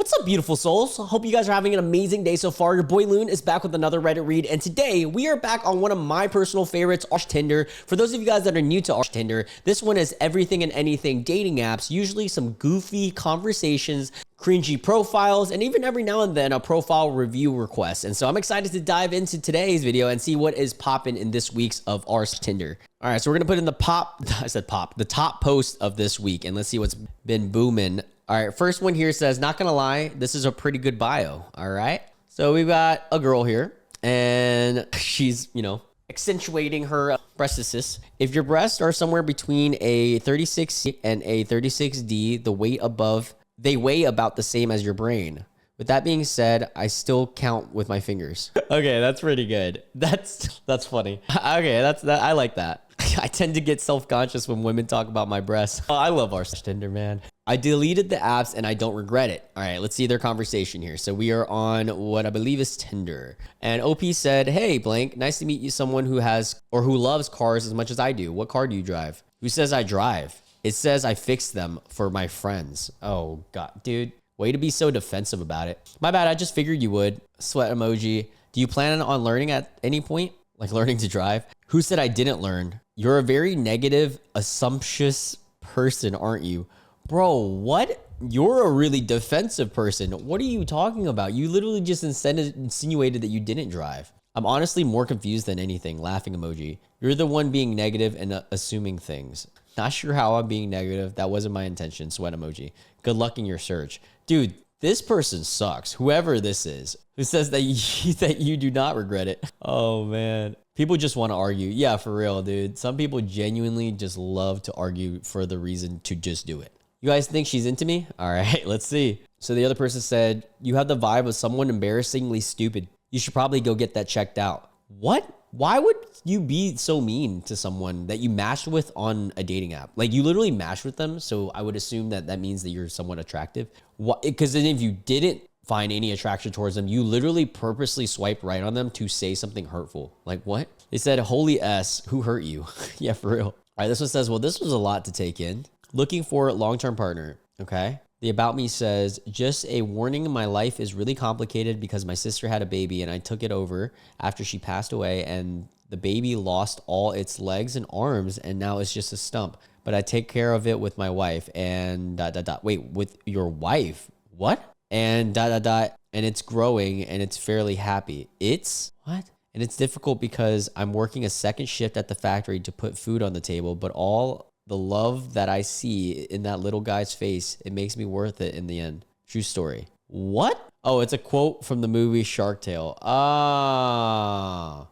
What's up, beautiful souls? Hope you guys are having an amazing day so far. Your boy Loon is back with another Reddit read, and today we are back on one of my personal favorites, Tinder. For those of you guys that are new to Tinder, this one is everything and anything dating apps, usually some goofy conversations, cringy profiles, and even every now and then a profile review request. And so I'm excited to dive into today's video and see what is popping in this week's of our Tinder. All right, so we're gonna put in the the top post of this week, and let's see what's been booming. All right, first one here says, not gonna lie, this is a pretty good bio. All right, so we've got a girl here, and she's, accentuating her breastitis. If your breasts are somewhere between a 36C and a 36D, they weigh about the same as your brain. With that being said, I still count with my fingers. Okay, that's pretty good. That's funny. Okay, I like that. I tend to get self-conscious when women talk about my breasts. Oh, I love our Tinder, man. I deleted the apps and I don't regret it. All right, let's see their conversation here. So we are on what I believe is Tinder. And OP said, hey, blank, nice to meet you, someone who loves cars as much as I do. What car do you drive? Who says I drive? It says I fix them for my friends. Oh, God, dude. Way to be so defensive about it. My bad, I just figured you would. Sweat emoji. Do you plan on learning at any point? Like learning to drive? Who said I didn't learn? You're a very negative, assumptuous person, aren't you? Bro, what? You're a really defensive person. What are you talking about? You literally just insinuated that you didn't drive. I'm honestly more confused than anything. Laughing emoji. You're the one being negative and assuming things. Not sure how I'm being negative. That wasn't my intention. Sweat emoji. Good luck in your search. Dude, this person sucks. Whoever this is, who says that you do not regret it. Oh, man. People just want to argue. Yeah, for real, dude. Some people genuinely just love to argue for the reason to just do it. You guys think she's into me? All right, let's see. So the other person said, you have the vibe of someone embarrassingly stupid. You should probably go get that checked out. What? Why would you be so mean to someone that you matched with on a dating app? Like, you literally matched with them, so I would assume that means that you're somewhat attractive. Because then if you didn't find any attraction towards them, you literally purposely swiped right on them to say something hurtful. Like, what? They said, holy S, who hurt you? Yeah, for real. All right, this one says, well, this was a lot to take in. Looking for a long-term partner, okay? The about me says, just a warning, my life is really complicated because my sister had a baby and I took it over after she passed away, and the baby lost all its legs and arms and now it's just a stump. But I take care of it with my wife and ... Wait, with your wife? What? And ... And it's growing and it's fairly happy. It's what? And it's difficult because I'm working a second shift at the factory to put food on the table, but all the love that I see in that little guy's face, it makes me worth it in the end. True story. What? Oh, it's a quote from the movie Shark Tale. Ah.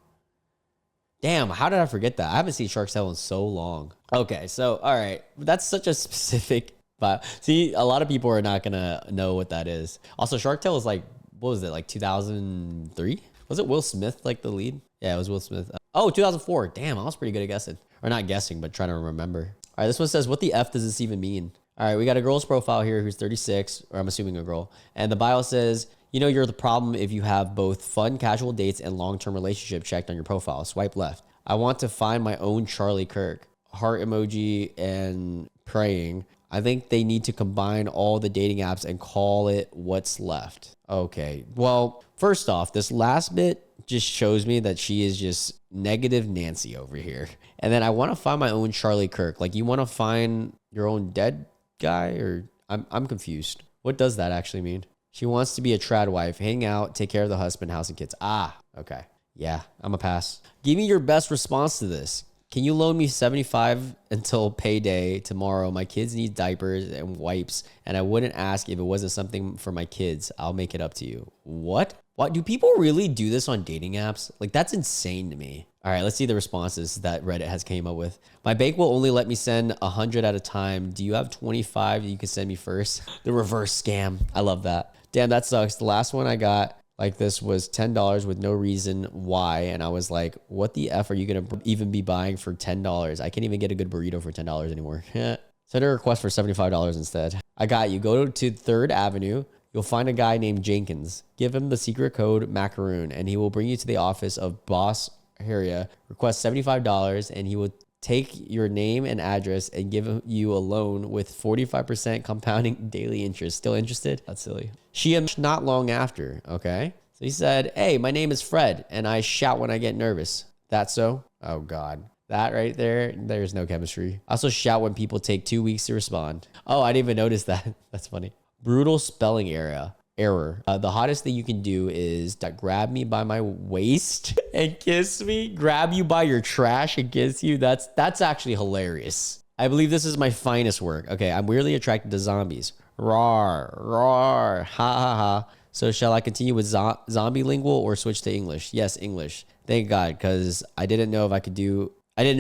Damn, how did I forget that? I haven't seen Shark Tale in so long. Okay, so, all right. That's such a specific vibe. See, a lot of people are not going to know what that is. Also, Shark Tale is like, what was it, like 2003? Was it Will Smith, like the lead? Yeah, it was Will Smith. Oh, 2004. Damn, I was pretty good at guessing. Or not guessing, but trying to remember. All right, this one says, what the F does this even mean? All right, we got a girl's profile here who's 36, or I'm assuming a girl. And the bio says, you're the problem if you have both fun, casual dates and long-term relationship checked on your profile. Swipe left. I want to find my own Charlie Kirk. Heart emoji and praying. I think they need to combine all the dating apps and call it what's left. Okay, well, first off, this last bit just shows me that she is just negative Nancy over here. And then I want to find my own Charlie Kirk. Like, you want to find your own dead guy? Or I'm confused. What does that actually mean? She wants to be a trad wife, hang out, take care of the husband, house, and kids. Ah, okay. Yeah, I'm a pass. Give me your best response to this. Can you loan me $75 until payday tomorrow? My kids need diapers and wipes, and I wouldn't ask if it wasn't something for my kids. I'll make it up to you. What? What? Do people really do this on dating apps? Like, that's insane to me. All right, let's see the responses that Reddit has came up with. My bank will only let me send 100 at a time. Do you have 25 that you can send me first? The reverse scam. I love that. Damn, that sucks. The last one I got like this was $10 with no reason why. And I was like, what the F are you going to even be buying for $10? I can't even get a good burrito for $10 anymore. Send a request for $75 instead. I got you. Go to 3rd Avenue. You'll find a guy named Jenkins. Give him the secret code macaroon and he will bring you to the office of Boss Haria. Request $75 and he will take your name and address and give you a loan with 45% compounding daily interest. Still interested? That's silly. She not long after. Okay. So he said, hey, my name is Fred and I shout when I get nervous. That's so? Oh God. That right there, there's no chemistry. I also shout when people take 2 weeks to respond. Oh, I didn't even notice that. That's funny. Brutal spelling error. The hottest thing you can do is to grab me by my waist and kiss me. Grab you by your trash and kiss you. That's actually hilarious. I believe this is my finest work. Okay, I'm weirdly attracted to zombies. Roar, roar, ha ha ha. So shall I continue with zombie lingual or switch to English? Yes, English. Thank God, because I didn't know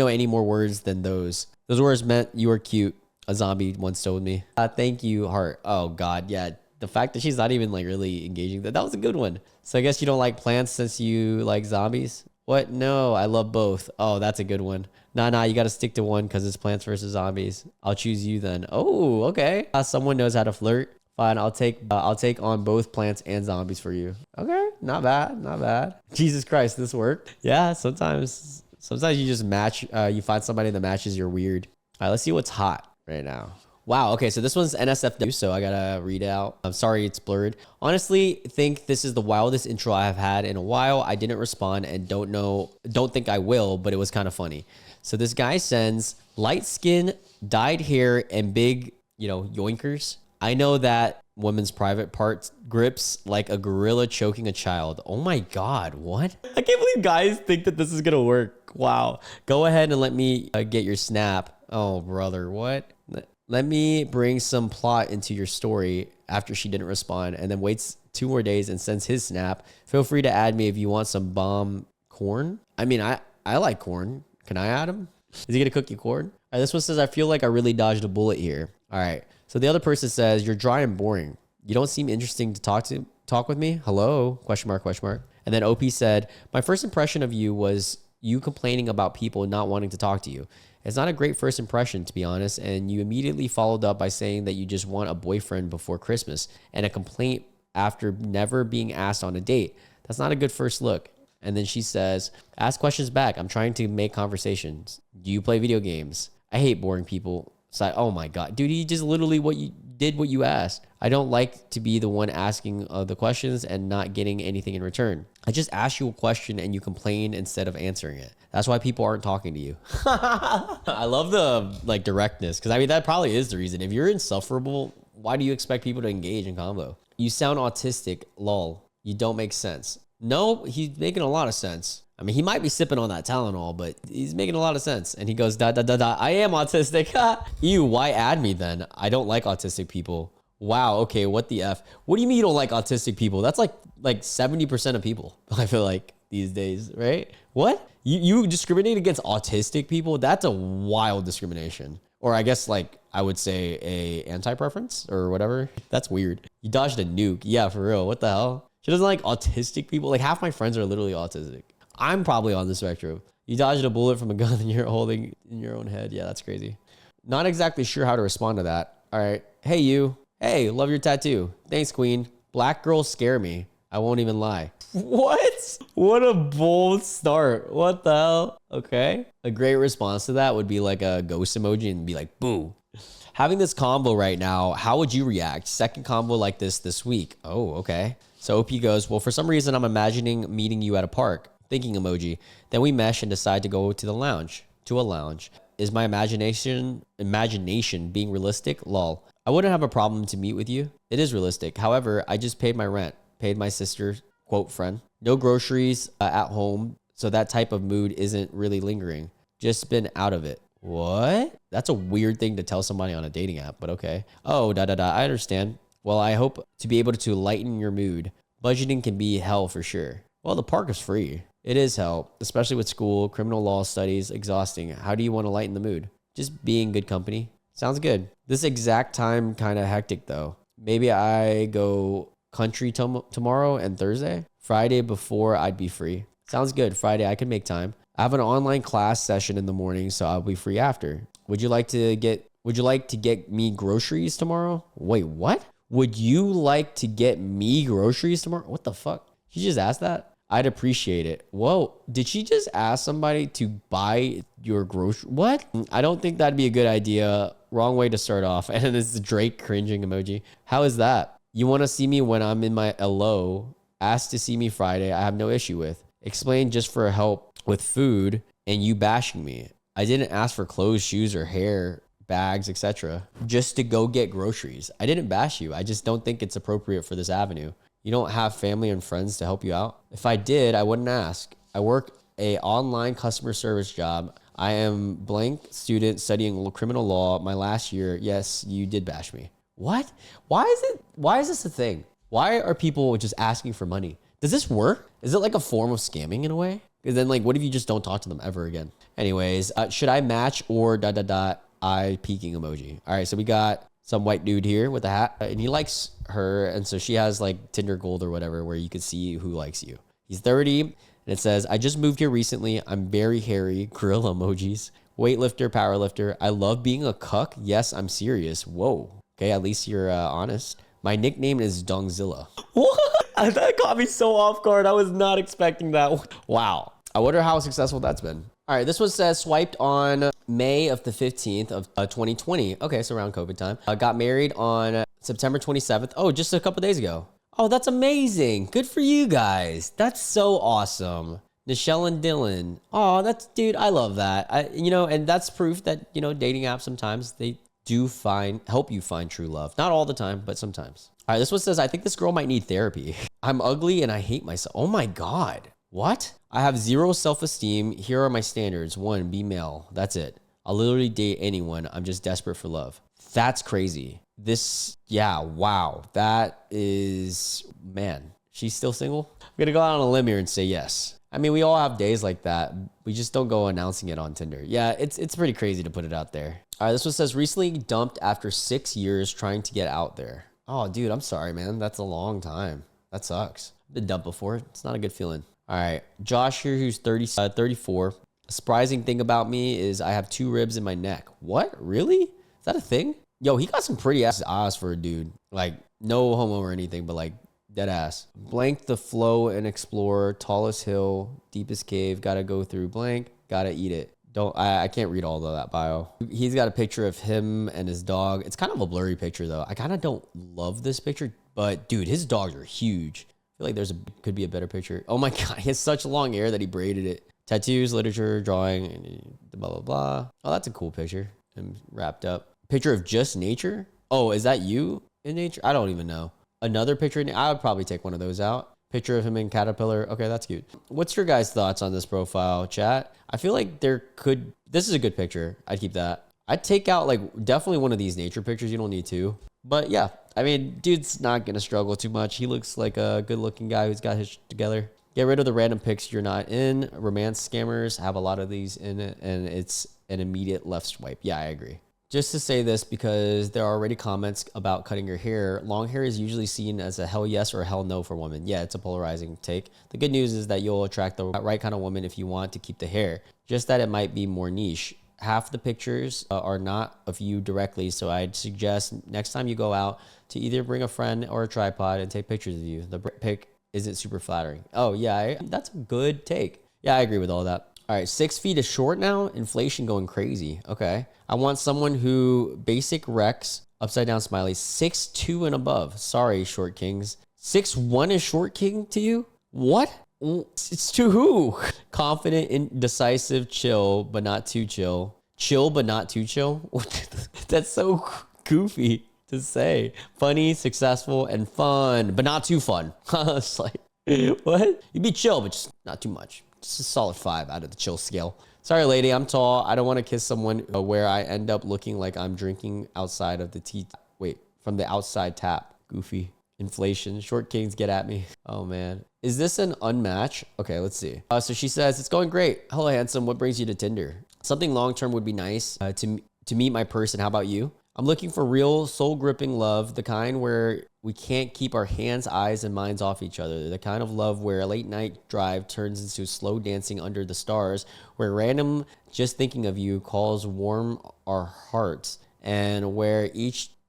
any more words than those. Those words meant you were cute. A zombie once told me. Thank you, heart. Oh God, yeah. The fact that she's not even like really engaging, that was a good one. So I guess you don't like plants since you like zombies? What? No, I love both. Oh, that's a good one. Nah, you got to stick to one because it's plants versus zombies. I'll choose you then. Oh, okay. Someone knows how to flirt. Fine, I'll take on both plants and zombies for you. Okay, not bad. Jesus Christ, this worked. Yeah, sometimes you just match. You find somebody that matches your weird. All right, let's see what's hot right now. Wow, okay, so this one's NSFW, so I gotta read it out. I'm sorry it's blurred. Honestly, think this is the wildest intro I have had in a while. I didn't respond and don't think I will, but it was kind of funny. So this guy sends light skin, dyed hair, and big, yoinkers. I know that women's private parts grips like a gorilla choking a child. Oh my God, what? I can't believe guys think that this is gonna work. Wow. Go ahead and let me get your snap. Oh, brother, what? Let me bring some plot into your story after she didn't respond and then waits 2 more days and sends his snap. Feel free to add me if you want some bomb corn. I mean, I like corn. Can I add him? Is he going to cook you corn? All right, this one says, I feel like I really dodged a bullet here. All right. So the other person says, you're dry and boring. You don't seem interesting to talk with me. Hello? Question mark. And then OP said, my first impression of you was you complaining about people not wanting to talk to you. It's not a great first impression, to be honest, and you immediately followed up by saying that you just want a boyfriend before Christmas and a complaint after never being asked on a date. That's not a good first look. And then she says, ask questions back. I'm trying to make conversations. Do you play video games? I hate boring people. So oh my God, dude, he just literally what you asked. I don't like to be the one asking the questions and not getting anything in return. I just asked you a question and you complain instead of answering it. That's why people aren't talking to you. I love the directness, because I mean, that probably is the reason. If you're insufferable, why do you expect people to engage in convo? You sound autistic, lol. You don't make sense. No, he's making a lot of sense. I mean, he might be sipping on that Tylenol, but he's making a lot of sense. And he goes, I am autistic. Ew, why add me then? I don't like autistic people. Wow, okay, what the F? What do you mean you don't like autistic people? That's like 70% of people, I feel like, these days, right? What? You discriminate against autistic people? That's a wild discrimination. Or I guess I would say a anti-preference or whatever. That's weird. You dodged a nuke. Yeah, for real. What the hell? She doesn't like autistic people. Like half my friends are literally autistic. I'm probably on the spectrum. You dodged a bullet from a gun that you're holding in your own head. Yeah, that's crazy. Not exactly sure how to respond to that. All right. Hey, you. Hey, love your tattoo. Thanks, queen. Black girls scare me. I won't even lie. What? What a bold start. What the hell? Okay. A great response to that would be like a ghost emoji and be like, boo. Having this combo right now, how would you react? Second combo like this week. Oh, okay. So OP goes, well, for some reason, I'm imagining meeting you at a park. Thinking emoji. Then we mesh and decide to go to a lounge. Is my imagination being realistic? Lol. I wouldn't have a problem to meet with you. It is realistic. However, I just paid my rent. Paid my sister, quote friend. No groceries at home. So that type of mood isn't really lingering. Just been out of it. What? That's a weird thing to tell somebody on a dating app, but okay. Oh, I understand. Well, I hope to be able to lighten your mood. Budgeting can be hell for sure. Well, the park is free. It is hell, especially with school, criminal law studies, exhausting. How do you want to lighten the mood? Just being good company. Sounds good. This exact time kind of hectic though. Maybe I go country tomorrow and Thursday. Friday before I'd be free. Sounds good. Friday I can make time. I have an online class session in the morning, so I'll be free after. Would you like to get me groceries tomorrow? Wait, what? Would you like to get me groceries tomorrow? What the fuck? You just asked that? I'd appreciate it. Whoa, did she just ask somebody to buy your grocery? What? I don't think that'd be a good idea. Wrong way to start off. And it's the Drake cringing emoji. How is that? You want to see me when I'm in my LO? Ask to see me Friday. I have no issue with. Explain just for help with food and you bashing me. I didn't ask for clothes, shoes, or hair, bags, etc. Just to go get groceries. I didn't bash you. I just don't think it's appropriate for this avenue. You don't have family and friends to help you out? If I did, I wouldn't ask. I work a online customer service job. I am blank student studying criminal law my last year. Yes, you did bash me. What? Why is this a thing? Why are people just asking for money? Does this work? Is it like a form of scamming in a way? Because then like, what if you just don't talk to them ever again? Anyways, should I match or ... eye peeking emoji? All right, so we got some white dude here with a hat and he likes her. And so she has like Tinder Gold or whatever, where you can see who likes you. He's 30 and it says, I just moved here recently. I'm very hairy, gorilla emojis, weightlifter, powerlifter. I love being a cuck. Yes, I'm serious. Whoa. Okay, at least you're honest. My nickname is Dongzilla. What? That caught me so off guard. I was not expecting that. Wow. I wonder how successful that's been. All right, this one says swiped on May of the 15th of 2020. Okay, so around COVID time. Got married on September 27th. Oh, just a couple days ago. Oh, that's amazing. Good for you guys. That's so awesome. Nichelle and Dylan. Oh, that's, dude, I love that. And that's proof that, dating apps sometimes they do help you find true love. Not all the time, but sometimes. All right, this one says, I think this girl might need therapy. I'm ugly and I hate myself. Oh my God. What? I have zero self-esteem. Here are my standards. 1, be male. That's it. I'll literally date anyone. I'm just desperate for love. That's crazy. Wow. That is, man, she's still single? I'm going to go out on a limb here and say yes. I mean, we all have days like that. We just don't go announcing it on Tinder. Yeah, it's pretty crazy to put it out there. All right, this one says recently dumped after 6 years trying to get out there. Oh, dude, I'm sorry, man. That's a long time. That sucks. I've been dumped before. It's not a good feeling. All right, Josh here, who's 34. A surprising thing about me is I have 2 ribs in my neck. What? Really? Is that a thing? Yo, he got some pretty ass for a dude. Like, no homo or anything, but like, dead ass. Blank the flow and explore, tallest hill, deepest cave, gotta go through blank, gotta eat it. I can't read all of that bio. He's got a picture of him and his dog. It's kind of a blurry picture though. I kind of don't love this picture, but dude, his dogs are huge. I feel like could be a better picture. Oh my God, he has such long hair that he braided it. Tattoos, literature, drawing, and blah, blah, blah. Oh, that's a cool picture. Him wrapped up. Picture of just nature. Oh, is that you in nature? I don't even know. Another picture. I would probably take one of those out. Picture of him in caterpillar. Okay, that's cute. What's your guys' thoughts on this profile, chat? I feel like this is a good picture. I'd keep that. I'd take out like definitely one of these nature pictures. You don't need 2. But yeah, I mean, dude's not going to struggle too much. He looks like a good looking guy who's got his shit together. Get rid of the random pics you're not in. Romance scammers have a lot of these in it, and it's an immediate left swipe. Yeah, I agree. Just to say this because there are already comments about cutting your hair. Long hair is usually seen as a hell yes or a hell no for women. Yeah, it's a polarizing take. The good news is that you'll attract the right kind of woman if you want to keep the hair. Just that it might be more niche. Half the pictures are not of you directly, so I'd suggest next time you go out to either bring a friend or a tripod and take pictures of you. The pic isn't super flattering. Oh yeah, that's a good take. Yeah, I agree with all that. All right, 6 feet is short now. Inflation going crazy. Okay. I want someone who basic Rex, upside down smiley, 6'2" and above. Sorry, short kings. 6'1" is short king to you? What? It's to who? Confident, indecisive, chill, but not too chill. Chill, but not too chill? That's so goofy to say. Funny, successful, and fun, but not too fun. It's like, what? You'd be chill, but just not too much. Just a solid 5 out of the chill scale. Sorry, lady, I'm tall. I don't want to kiss someone where I end up looking like I'm drinking outside of the from the outside tap. Goofy. Inflation. Short kings get at me. Oh, man. Is this an unmatch? Okay, let's see. So she says, it's going great. Hello, handsome. What brings you to Tinder? Something long-term would be nice to meet my person. How about you? I'm looking for real soul-gripping love, the kind where we can't keep our hands, eyes, and minds off each other. The kind of love where a late-night drive turns into slow dancing under the stars, where random just thinking of you calls warm our hearts, and where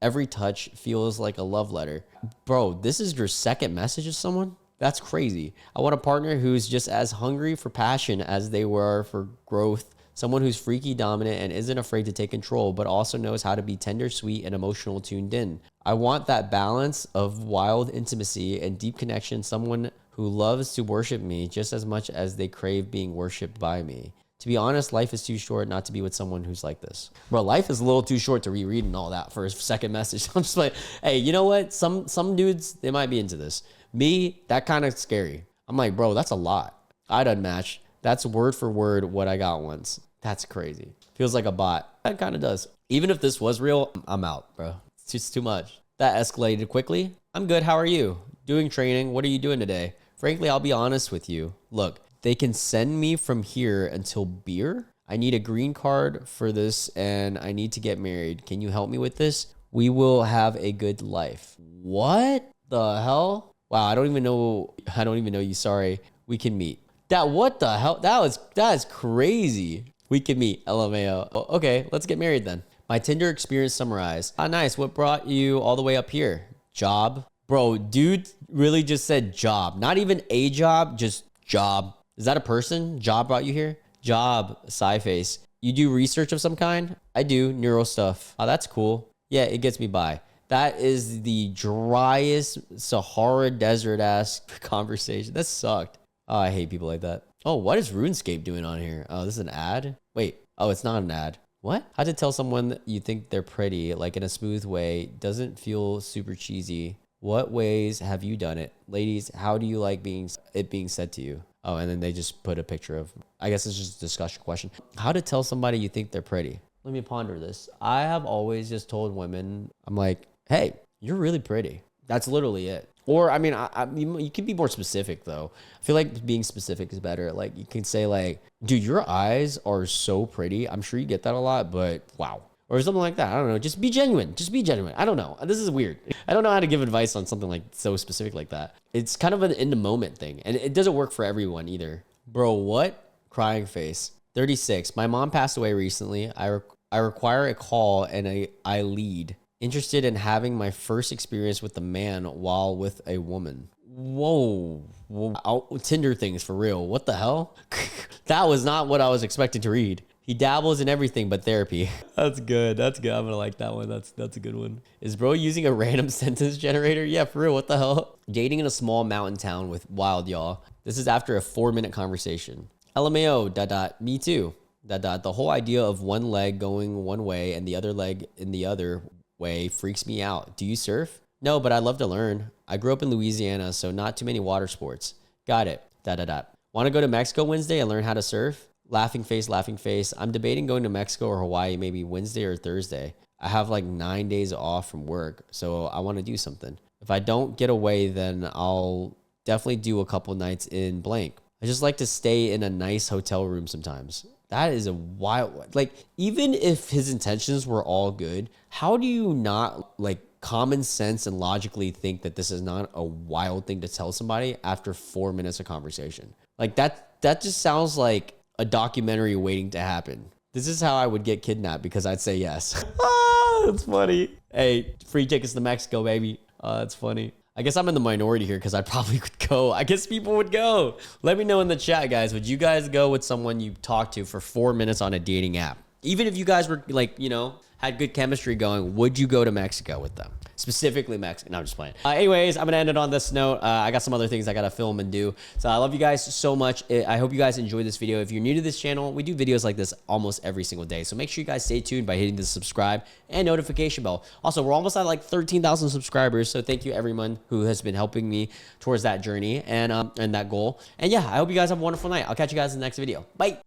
every touch feels like a love letter. Bro, this is your second message of someone? That's crazy. I want a partner who's just as hungry for passion as they were for growth. Someone who's freaky dominant and isn't afraid to take control, but also knows how to be tender, sweet, and emotional tuned in. I want that balance of wild intimacy and deep connection. Someone who loves to worship me just as much as they crave being worshipped by me. To be honest, life is too short not to be with someone who's like this. Bro, life is a little too short to reread and all that for a second message. I'm just like, hey, you know what? Some dudes, they might be into this. Me, that kind of scary. I'm like, bro, that's a lot. I'd unmatch. That's word for word what I got once. That's crazy. Feels like a bot. That kind of does. Even if this was real, I'm out, bro. It's just too much. That escalated quickly. I'm good. How are you? Doing training. What are you doing today? Frankly, I'll be honest with you. Look, they can send me from here until beer. I need a green card for this and I need to get married. Can you help me with this? We will have a good life. What the hell? Wow, I don't even know you. Sorry. We can meet. What the hell? That is crazy. We can meet. LMAO. Okay, let's get married then. My Tinder experience summarized. Ah, nice. What brought you all the way up here? Job. Bro, dude really just said job. Not even a job, just job. Is that a person? Job brought you here? Job, side face. You do research of some kind? I do, neuro stuff. Oh, that's cool. Yeah, it gets me by. That is the driest Sahara desert ass conversation. That sucked. Oh, I hate people like that. Oh, what is RuneScape doing on here? Oh, this is an ad? Wait. Oh, it's not an ad. What? How to tell someone that you think they're pretty, like in a smooth way, doesn't feel super cheesy. What ways have you done it? Ladies, how do you like being said to you? Oh, and then they just put a picture of, I guess it's just a discussion question. How to tell somebody you think they're pretty. Let me ponder this. I have always just told women, I'm like, hey, you're really pretty. That's literally it. Or, I mean, you can be more specific, though. I feel like being specific is better. Like, you can say, like, dude, your eyes are so pretty. I'm sure you get that a lot, but wow. Or something like that. I don't know. Just be genuine. Just be genuine. I don't know. This is weird. I don't know how to give advice on something like so specific like that. It's kind of an in the moment thing. And it doesn't work for everyone either. Bro, what? Crying face. 36. My mom passed away recently. I require a call and I lead. Interested in having my first experience with a man while with a woman. Whoa. Tinder things for real. What the hell? That was not what I was expecting to read. He dabbles in everything but therapy. That's good. That's good. I'm gonna like that one. That's a good one. Is bro using a random sentence generator? Yeah, for real. What the hell? Dating in a small mountain town with wild y'all. This is after a 4-minute conversation. LMAO. Me too. The whole idea of one leg going one way and the other leg in the other way freaks me out. Do you surf? No, but I'd love to learn. I grew up in Louisiana, so not too many water sports. Got it. Want to go to Mexico Wednesday and learn how to surf? Laughing face, laughing face. I'm debating going to Mexico or Hawaii maybe Wednesday or Thursday. I have like 9 days off from work, so I want to do something. If I don't get away, then I'll definitely do a couple nights in blank. I just like to stay in a nice hotel room sometimes. That is a wild, like, even if his intentions were all good, how do you not, like, common sense and logically think that this is not a wild thing to tell somebody after 4 minutes of conversation? Like, that just sounds like a documentary waiting to happen. This is how I would get kidnapped because I'd say yes. That's funny. Hey, free tickets to Mexico, baby. That's funny. I guess I'm in the minority here because I probably would go. I guess people would go. Let me know in the chat, guys. Would you guys go with someone you talked to for 4 minutes on a dating app? Even if you guys were like, you know, had good chemistry going, would you go to Mexico with them? Specifically Mexico. No, I'm just playing. Anyways, I'm going to end it on this note. I got some other things I got to film and do. So I love you guys so much. I hope you guys enjoyed this video. If you're new to this channel, we do videos like this almost every single day. So make sure you guys stay tuned by hitting the subscribe and notification bell. Also, we're almost at like 13,000 subscribers. So thank you everyone who has been helping me towards that journey and that goal. And yeah, I hope you guys have a wonderful night. I'll catch you guys in the next video. Bye.